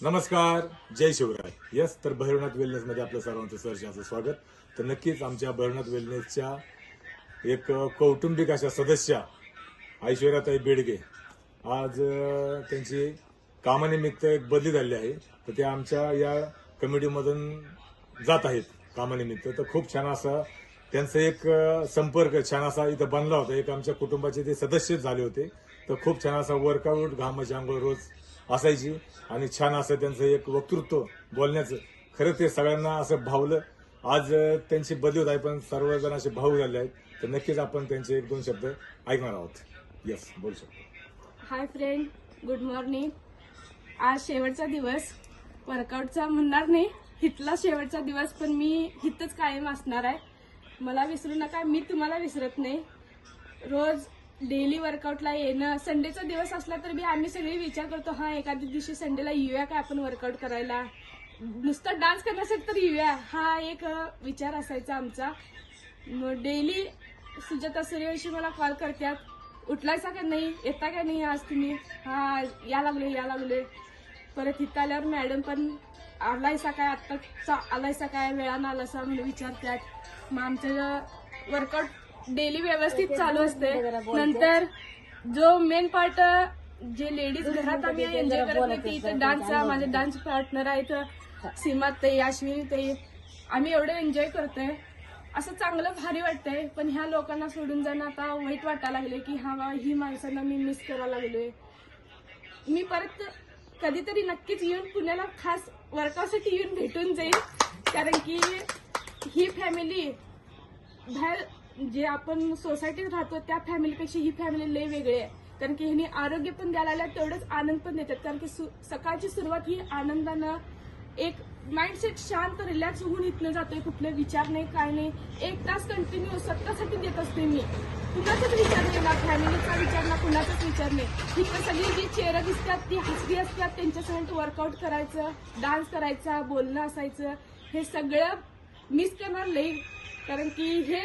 नमस्कार, जय शिवराय. यस, तर भैरवनाथ वेलनेस मध्ये आपलं सर्वांचं सहर्षाचं स्वागत. तर नक्कीच आमच्या भैरवनाथ वेलनेसच्या एक कौटुंबिक अशा सदस्या ऐश्वर्याताई बेडगे आज त्यांची कामानिमित्त एक बदली झाली आहे. तर त्या आमच्या या कमिटीमधून जात आहेत कामानिमित्त. तर खूप छान असा त्यांचा एक संपर्क छान असा इथं बनला होता. एक आमच्या कुटुंबाचे ते सदस्य झाले होते. तर खूप छान असा वर्कआउट घामाची आंघोळ रोज असायची आणि छान असं त्यांचं एक वक्तृत्व बोलण्याचं खरं ते सगळ्यांना असं भावलं. आज त्यांची बदली होत आहे पण सर्वजण असे भाऊ झाले आहेत. तर नक्कीच आपण त्यांचे एक दोन शब्द ऐकणार आहोत. यस, बोलू शकतो. Hi friend, good morning. आज शेवटचा दिवस वर्कआउटचा म्हणणार नाही, हितला शेवटचा दिवस, पण मी हितच कायम असणार आहे. मला विसरू नका, मी तुम्हाला विसरत नाही. रोज डेली वर्कआउटला येणं, संडेचा दिवस असला तर बी आम्ही सगळे विचार करतो, हा एखाद्या दिवशी संडेला येऊया काय आपण वर्कआउट करायला, नुसतं डान्स करण्यासाठी तर येऊया, हा एक विचार असायचा आमचा. मग डेली सुजाता सूर्यवंशी मला कॉल करतात, उठलायचा का नाही, येता का नाही आज तुम्ही, हा या लागलोय. परत इथं आल्यावर मॅडम पण आलायसा काय, आत्ताचा आलायसा काय, वेळानं आलासा म्हणून विचारतात. मग आमचं वर्कआउट डेली व्यवस्थित चालू असते. नंतर जो मेन पार्ट जे लेडीज घरात आम्ही एन्जॉय करत नाही, ते इथं डान्सचा, माझे डान्स पार्टनर आहेत सीमाताई, अश्विनीताई, आम्ही एवढं एन्जॉय करतोय. असं चांगलं भारी वाटतंय. पण ह्या लोकांना सोडून जाणं आता वाईट वाटायला लागले की हा बा ही माणसांना मी मिस करायला लागलोय. मी परत कधीतरी नक्कीच येऊन पुण्याला खास वर्कआउटसाठी येऊन भेटून जाईल, कारण की ही फॅमिली बाहेर जे आपण सोसायटीत राहतो त्या फॅमिलीपेक्षा ही फॅमिली लय वेगळी आहे. कारण की ह्यांनी आरोग्य पण द्यायला लागलं, तेवढंच आनंद पण देतात. कारण की सकाळची सुरुवात ही आनंदानं, एक माइंडसेट शांत रिलॅक्स होऊन इथनं जातोय. कुठले विचार नाही, काय नाही. 1 तास कंटिन्यू स्वतःसाठी देत असते मी. कुणाचाच विचार नाही ना, फॅमिलीचा विचार ना, कुणाचाच विचार नाही. इथं सगळी जी चेहरा दिसतात ती हसरी असतात, त्यांच्यासमोर वर्कआउट करायचं, डान्स करायचा, बोलणं असायचं, हे सगळं मिस करणार लई. कारण की हे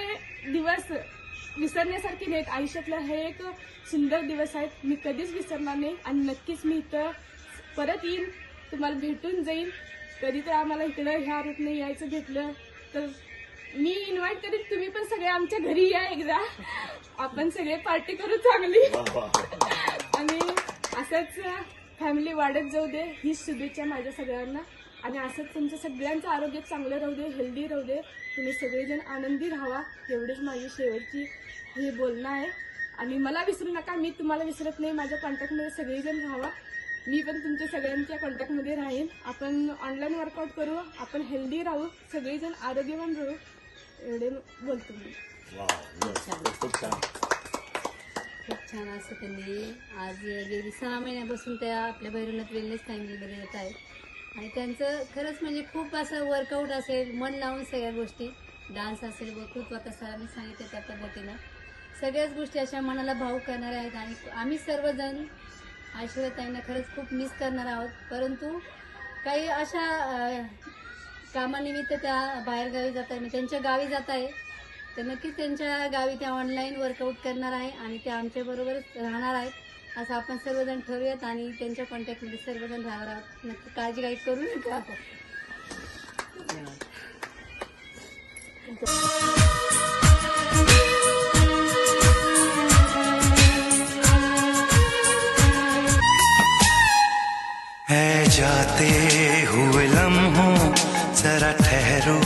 दिवस विसरण्यासारखे नाहीत. आयुष्यातलं हे एक सुंदर दिवस आहेत, मी कधीच विसरणार नाही. आणि नक्कीच मी इथं परत येईन, तुम्हाला भेटून जाईन. कधी तर आम्हाला इकडं ह्या रूटने यायचं भेटलं तर मी इन्व्हाइट करीन, तुम्ही पण सगळे आमच्या घरी या एकदा, आपण सगळे पार्टी करू चांगली. आणि असंच फॅमिली वाढत जाऊ दे, हीच शुभेच्छा माझ्या सगळ्यांना. आणि असंच तुमचं सगळ्यांचं आरोग्य चांगलं राहू दे, हेल्दी राहू दे, तुम्ही सगळेजण आनंदी राहावा, एवढीच माझी शेवटची हे बोलणं आहे. आणि मला विसरू नका, मी तुम्हाला विसरत नाही. माझ्या कॉन्टॅक्टमध्ये सगळेजण राहावा, मी पण तुमच्या सगळ्यांच्या कॉन्टॅक्टमध्ये राहीन. आपण ऑनलाईन वर्कआउट करू, आपण हेल्दी राहू, सगळेजण आरोग्यवान राहू, एवढे बोलतो मी. खूप छान असं त्यांनी आज गेली 6 महिन्यापासून त्या आपल्या भैरवनाथ वेलनेस फॅमिलीमध्ये येत आहेत. आणि त्यांचं खरंच म्हणजे खूप असं वर्कआउट असेल, मन लावून सगळ्या गोष्टी, डान्स असेल, वक्तृत्व, आता सरांनी सांगितलं त्या पद्धतीनं सगळ्याच गोष्टी अशा मनाला भावूक करणाऱ्या आहेत. आणि आम्ही सर्वजण ऐश्वर्याताईंना खरंच खूप मिस करणार आहोत. परंतु काही अशा कामानिमित्त त्या बाहेरगावी जात आहे, त्यांच्या गावी जात आहे. तर नक्कीच त्यांच्या गावी त्या ऑनलाईन वर्कआउट करणार आहे आणि त्या आमच्याबरोबरच राहणार आहेत, असं आपण सर्वजण ठरवूयात. आणि त्यांच्या कॉन्टॅक्टमध्ये सर्वजण राहणार आहोत. नक्की काळजी काही करू नका. है जाते हुए लम्हों जरा ठहरो